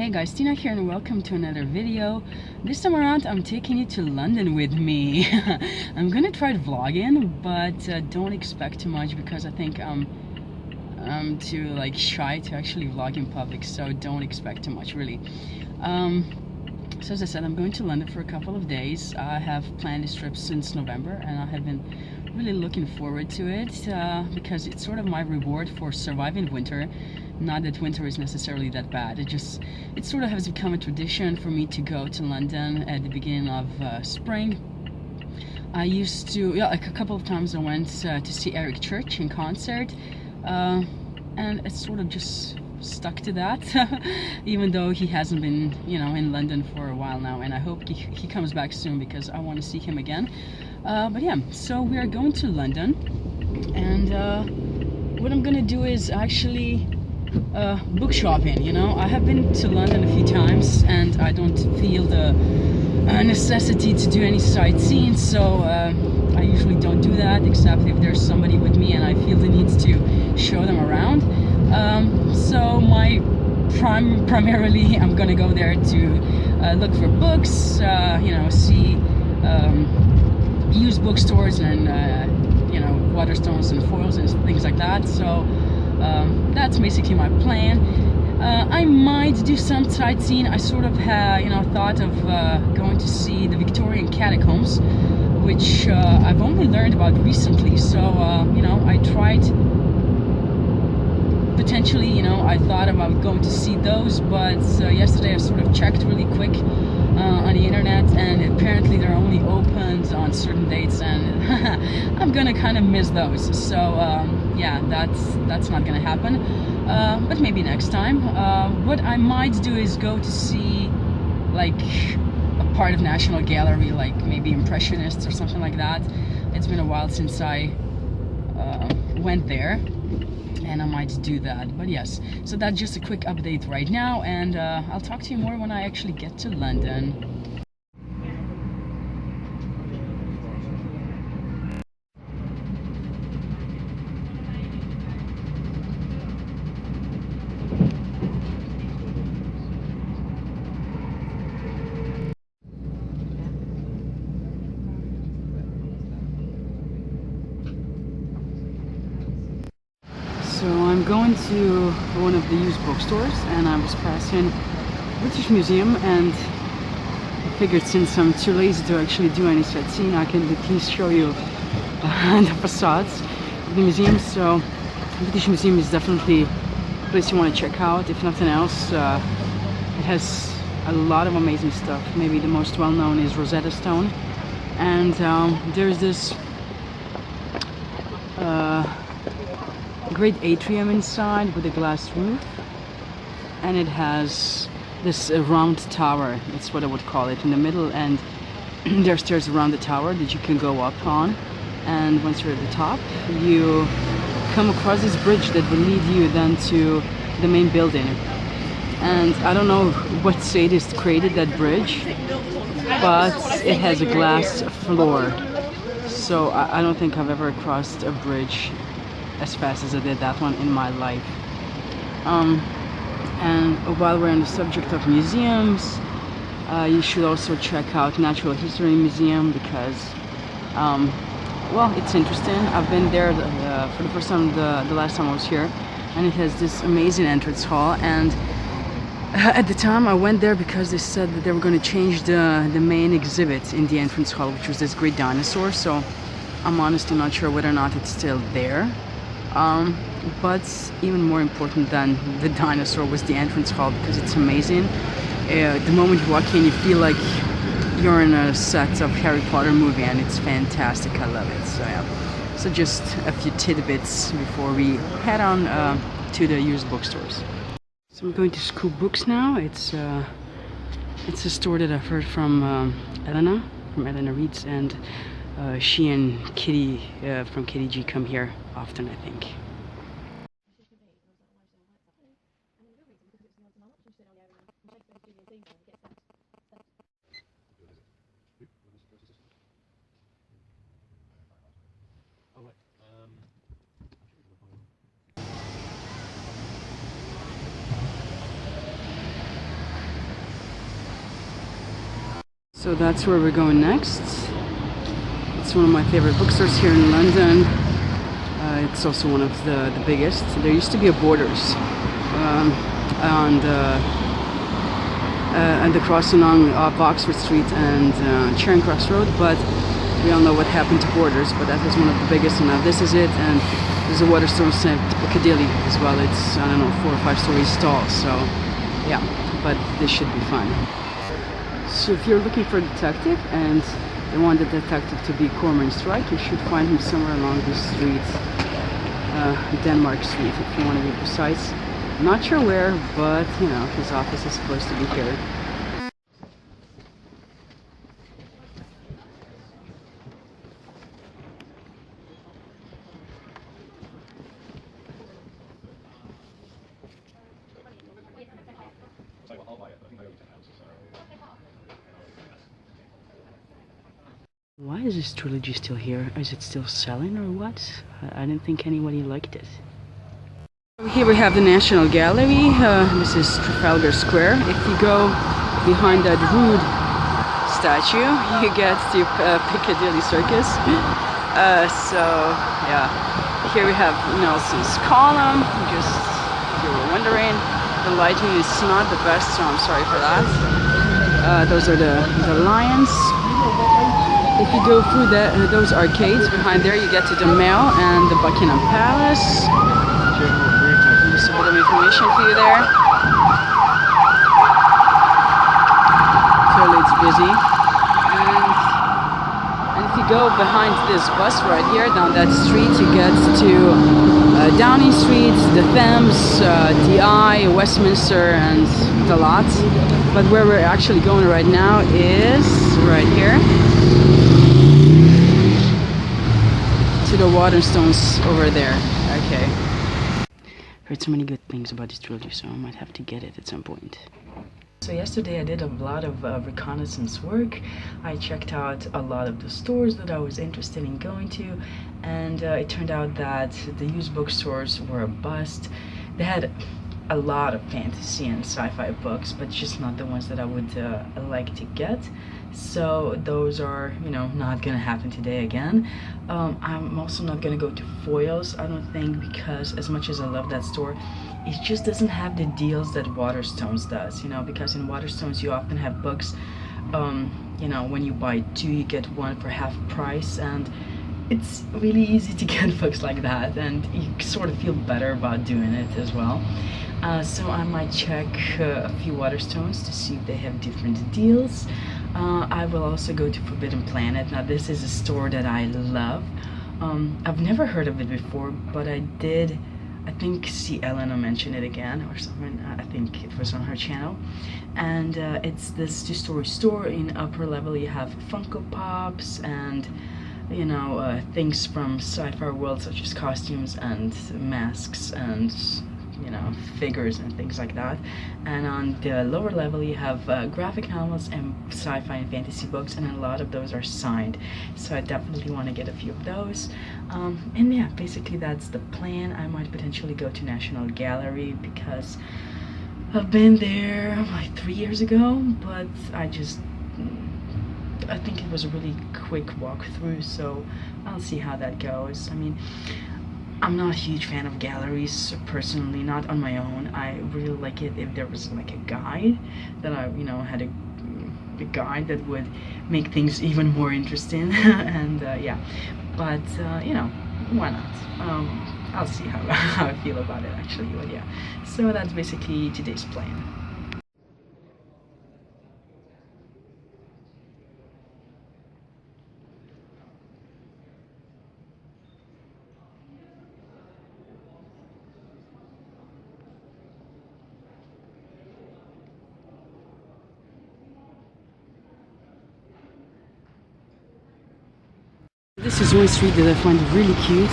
Hey guys, Tina here and welcome to another video. This time around I'm taking you to London with me. I'm gonna try vlogging, but don't expect too much because I think I'm too shy to actually vlog in public, so don't expect too much really. So as I said, I'm going to London for a couple of days. I have planned this trip since November and I have been really looking forward to it because it's sort of my reward for surviving winter. Not that winter is necessarily that bad, it sort of has become a tradition for me to go to London at the beginning of spring. I used to, a couple of times I went to see Eric Church in concert, and it's sort of just stuck to that, even though he hasn't been, in London for a while now, and I hope he comes back soon because I want to see him again. But yeah, so we are going to London, and what I'm gonna do is actually book shopping. I have been to London a few times and I don't feel the necessity to do any sightseeing, so I usually don't do that except if there's somebody with me and I feel the need to show them around. So primarily I'm gonna go there to look for books, see used bookstores and Waterstones and foils and things like that. So that's basically my plan. I might do some sightseeing. I sort of thought of going to see the Victorian catacombs, which I've only learned about recently. So I tried potentially, I thought about going to see those, but yesterday I sort of checked really quick on the internet, and apparently they're only opened on certain dates, and I'm gonna kind of miss those. So yeah, that's not gonna happen, but maybe next time. What I might do is go to see a part of National Gallery, like maybe Impressionists or something like that. It's been a while since I went there, and I might do that. But yes, so that's just a quick update right now, and I'll talk to you more when I actually get to London. So I'm going to one of the used bookstores, and I was passing British Museum, and I figured since I'm too lazy to actually do any sightseeing, I can at least show you the facades of the museum. So British Museum is definitely a place you want to check out. If nothing else, it has a lot of amazing stuff. Maybe the most well-known is Rosetta Stone, and there's this great atrium inside with a glass roof, and it has this round tower, that's what I would call it, in the middle, and there are stairs around the tower that you can go up on, and once you're at the top you come across this bridge that will lead you then to the main building. And I don't know what sadist created that bridge, but it has a glass floor, so I don't think I've ever crossed a bridge as fast as I did that one in my life. And while we're on the subject of museums, you should also check out Natural History Museum because well, it's interesting. I've been there for the first time the last time I was here, and it has this amazing entrance hall, and at the time I went there because they said that they were going to change the main exhibit in the entrance hall, which was this great dinosaur. So I'm honestly not sure whether or not it's still there. But even more important than the dinosaur was the entrance hall, because it's amazing. The moment you walk in, you feel like you're in a set of Harry Potter movie, and it's fantastic. I love it. So yeah, so just a few tidbits before we head on to the used bookstores. So I'm going to Scoop Books now. It's a store that I've heard from Elena Reeds, and she and Kitty from Kitty G come here often, I think. So that's where we're going next. It's one of my favorite bookstores here in London. It's also one of the biggest. There used to be a Borders and the crossing on Oxford Street and Charing Cross Road, but we all know what happened to Borders, but that was one of the biggest, and now this is it. And there's a Waterstones at Piccadilly as well. It's, I don't know, 4 or 5 stories tall, so yeah, but this should be fun. So if you're looking for a detective and you want the detective to be Cormoran Strike, you should find him somewhere along this street, Denmark Street if you want to be precise. Not sure where, but you know, his office is supposed to be here. Why is this trilogy still here? Is it still selling or what? I didn't think anybody liked it. Here we have the National Gallery. This is Trafalgar Square. If you go behind that rude statue, you get to Piccadilly Circus. So yeah, here we have Nelson's column. Just if you were wondering, the lighting is not the best, so I'm sorry for that. Those are the lions. If you go through those arcades behind there, you get to the Mail and the Buckingham Palace. Just a bit of information for you there. Clearly it's busy. And if you go behind this bus right here, down that street, you get to Downing Street, the Thames, the Eye, Westminster, and the lot. But where we're actually going right now is right here. To the Waterstones over there. Okay. Heard so many good things about this trilogy, so I might have to get it at some point. So yesterday I did a lot of reconnaissance work. I checked out a lot of the stores that I was interested in going to, and it turned out that the used bookstores were a bust. They had a lot of fantasy and sci-fi books, but just not the ones that I would like to get. So those are, not gonna happen today again. I'm also not gonna go to Foyles, I don't think, because as much as I love that store, it just doesn't have the deals that Waterstones does, because in Waterstones you often have books, when you buy 2 you get 1 for half price, and it's really easy to get books like that, and you sort of feel better about doing it as well. So I might check a few Waterstones to see if they have different deals. I will also go to Forbidden Planet. Now this is a store that I love. I've never heard of it before, but I think see Elena mention it again or something. I think it was on her channel. And it's this 2-story store. In upper level you have Funko Pops and things from sci-fi world, such as costumes and masks and figures and things like that. And on the lower level you have graphic novels and sci-fi and fantasy books, and a lot of those are signed, so I definitely want to get a few of those. And yeah, basically that's the plan. I might potentially go to National Gallery because I've been there like 3 years ago, but I think it was a really quick walkthrough, so I'll see how that goes. I mean, I'm not a huge fan of galleries personally, not on my own. I really like it if there was like a guide that I, had a guide that would make things even more interesting. And yeah, but why not? I'll see how I feel about it actually, but yeah. So that's basically today's plan. This is one street that I find really cute.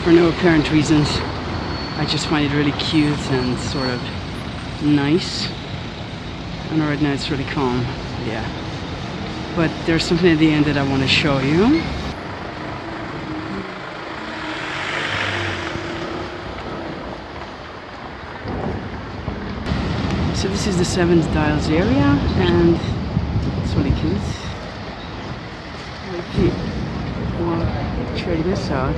For no apparent reasons. I just find it really cute and sort of nice. And right now it's really calm. Yeah. But there's something at the end that I want to show you. So this is the Seven Dials area, and it's really cute. If you want to check this out,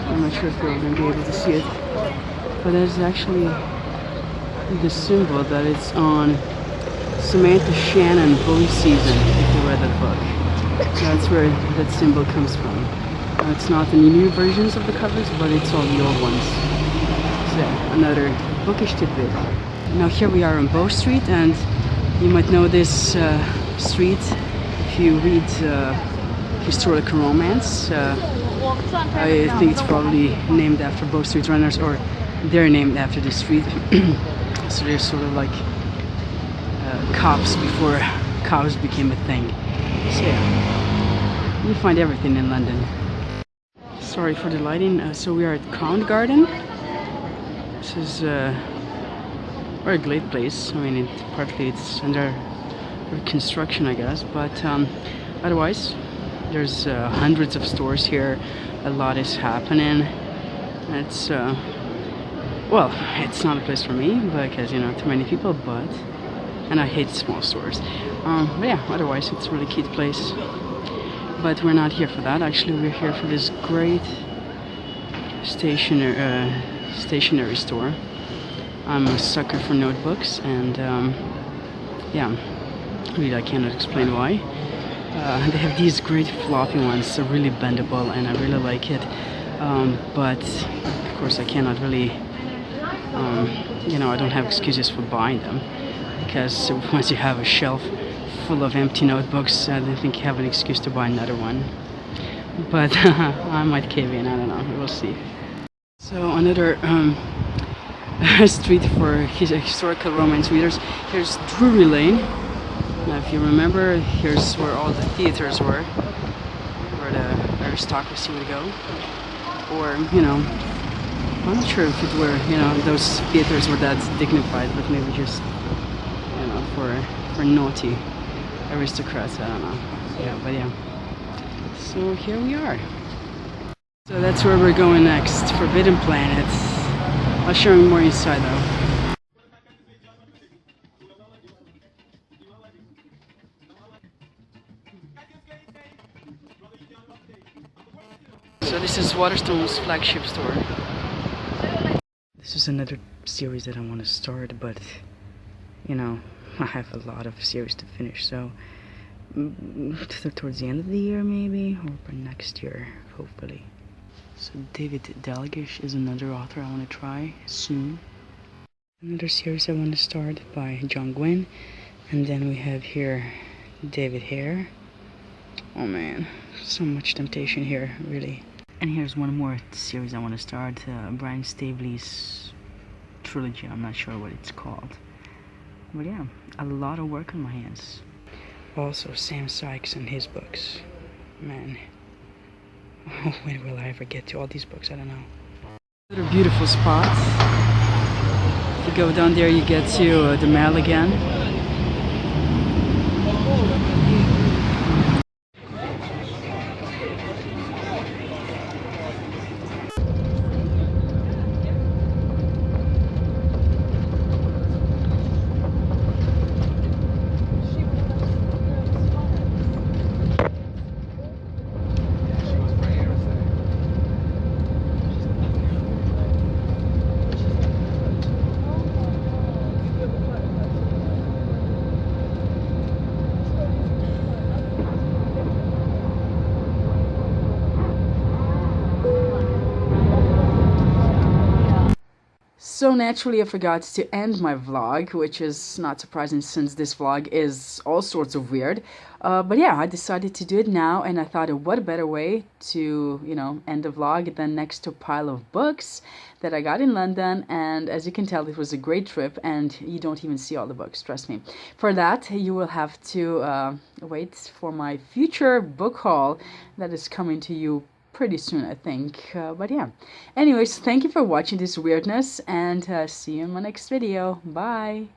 I'm not sure if you're going to be able to see it, but there's actually the symbol that it's on Samantha Shannon Holy Season, if you read that book. So that's where that symbol comes from. It's not the new versions of the covers, but it's all the old ones. So another bookish tidbit. Now here we are on Bow Street, and you might know this street if you read historical romance. I think it's probably named after Bow Street runners, or they're named after the street. So they're sort of like cops before cows became a thing. So yeah, you find everything in London. Sorry for the lighting. So we are at Covent Garden. This is a very great place. I mean, partly it's under construction, I guess, but otherwise there's hundreds of stores here. A lot is happening. It's well, it's not a place for me because, you know, too many people, but and I hate small stores. But yeah, otherwise it's a really cute place. But we're not here for that. Actually, we're here for this great stationery store. I'm a sucker for notebooks, and yeah, really I cannot explain why. They have these great floppy ones, they're really bendable, and I really like it. But of course I cannot really, you know, I don't have excuses for buying them, because once you have a shelf full of empty notebooks, I don't think you have an excuse to buy another one. But I might cave in, I don't know, we'll see. So another street for historical romance readers. Here's Drury Lane. Now if you remember, here's where all the theaters were, where the aristocracy would go. Or, you know, I'm not sure if it were, you know, those theaters were that dignified, but maybe just, you know, for naughty aristocrats, I don't know. Yeah, but yeah. So here we are. So that's where we're going next, Forbidden Planet. I'll show you more inside though. So this is Waterstone's flagship store. This is another series that I want to start, but you know, I have a lot of series to finish, so towards the end of the year maybe, or by next year, hopefully. So David Dalglish is another author I want to try soon. Another series I want to start by John Gwynne. And then we have here David Hare. Oh man, so much temptation here, really. And here's one more series I want to start, Brian Staveley's trilogy. I'm not sure what it's called. But yeah, a lot of work on my hands. Also Sam Sykes and his books. Man, when will I ever get to all these books? I don't know. Another beautiful spot. If you go down there, you get to the Mall again. So naturally I forgot to end my vlog, which is not surprising since this vlog is all sorts of weird. But yeah, I decided to do it now, and I thought, what a better way to, you know, end the vlog than next to a pile of books that I got in London. And as you can tell, it was a great trip, and you don't even see all the books, trust me. For that, you will have to wait for my future book haul that is coming to you pretty soon, I think. But yeah, anyways, thank you for watching this weirdness, and see you in my next video. Bye.